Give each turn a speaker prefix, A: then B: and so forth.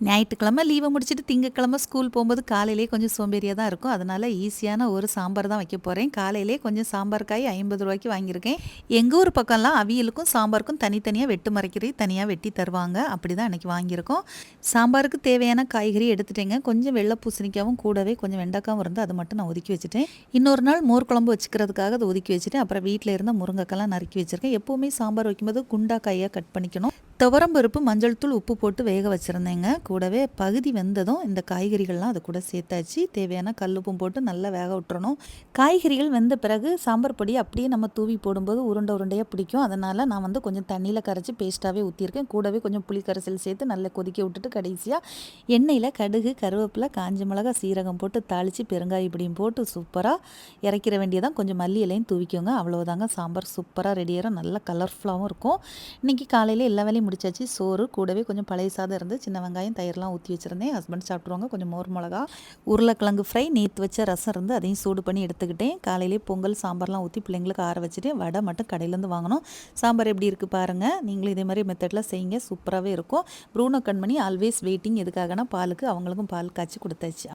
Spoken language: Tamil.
A: ஞாயிற்றுக்கிழமை லீவை முடிச்சுட்டு திங்கக்கிழமை ஸ்கூல் போகும்போது காலையிலே கொஞ்சம் சோம்பேறியாக தான் இருக்கும். அதனால் ஈஸியான ஒரு சாம்பார் தான் வைக்க போகிறேன். காலையிலே கொஞ்சம் சாம்பார் காய் 50 ரூபாய்க்கு வாங்கியிருக்கேன். எங்கள் ஊர் பக்கம்லாம் அவியலுக்கும் சாம்பாருக்கும் தனித்தனியாக வெட்டு மறைக்கிறி தனியாக வெட்டி தருவாங்க. அப்படி தான் அன்றைக்கி வாங்கியிருக்கோம். சாம்பாருக்கு தேவையான காய்கறி எடுத்துட்டேங்க. கொஞ்சம் வெள்ளை பூசணிக்காவும் கூடவே கொஞ்சம் வெண்டைக்காவும் இருந்து அதை மட்டும் நான் ஒதுக்கி வச்சுட்டேன். இன்னொரு நாள் மோர் குழம்பு வச்சுக்கிறதுக்காக அதை ஒதுக்கி வச்சுட்டேன். அப்புறம் வீட்டில் இருந்த முருங்கைக்கெல்லாம் நறுக்கி வச்சுருக்கேன். எப்போவுமே சாம்பார் வைக்கும்போது குண்டா காயாக கட் பண்ணிக்கணும். துவரம்பருப்பு மஞ்சள் தூள் உப்பு போட்டு வேக வச்சுருந்தேங்க. கூடவே பகுதி வெந்ததும் இந்த காய்கறிகள்லாம் அது கூட சேர்த்தாச்சு. தேவையான கல்லுப்பும் போட்டு நல்லா வேக விட்டுறணும். காய்கறிகள் வெந்த பிறகு சாம்பார் பொடி அப்படியே நம்ம தூவி போடும்போது உருண்டை உருண்டையாக பிடிக்கும். அதனால் நான் கொஞ்சம் தண்ணியில் கரைச்சி பேஸ்ட்டாகவே ஊற்றிருக்கேன். கூடவே கொஞ்சம் புளி கரைசல் சேர்த்து நல்லா கொதிக்க விட்டுட்டு கடைசியாக எண்ணெயில் கடுகு கருவேப்பிலை காஞ்ச மிளகாய் சீரகம் போட்டு தாளித்து பெருங்காய இப்படியும் போட்டு சூப்பராக இறக்கிற வேண்டியதான். கொஞ்சம் மல்லி இலையும் தூவிக்கோங்க. அவ்வளோதாங்க, சாம்பார் சூப்பராக ரெடியாகிடும். நல்லா கலர்ஃபுல்லாகவும் இருக்கும். இன்றைக்கி காலையில் எல்லா வேலையும் முடிச்சாச்சு. சோறு கூடவே கொஞ்சம் பழைய சாதம் இருந்து சின்ன வெங்காயம் தயிரெலாம் ஊற்றி வச்சுருந்தேன். ஹஸ்பண்ட் சாப்பிட்ருவாங்க. கொஞ்சம் மோர் மிளகா உருளைக்கிழங்கு ஃப்ரை நேற்று வச்ச ரசம் இருந்து அதையும் சூடு பண்ணி எடுத்துக்கிட்டேன். காலையிலே பொங்கல் சாம்பார்லாம் ஊற்றி பிள்ளைங்களுக்கு ஆற வச்சுட்டேன். வடை மட்டும் கடையிலேருந்து வாங்கணும். சாம்பார் எப்படி இருக்குது பாருங்கள். நீங்களும் இதே மாதிரி மெத்தடில் செய்யுங்க. சூப்பராகவே இருக்கும். ப்ரூனோ கண்மணி ஆல்வேஸ் வெயிட்டிங். எதுக்காகனா பாலுக்கு அவங்களுக்கும் பால் காய்ச்சி கொடுத்தாச்சு.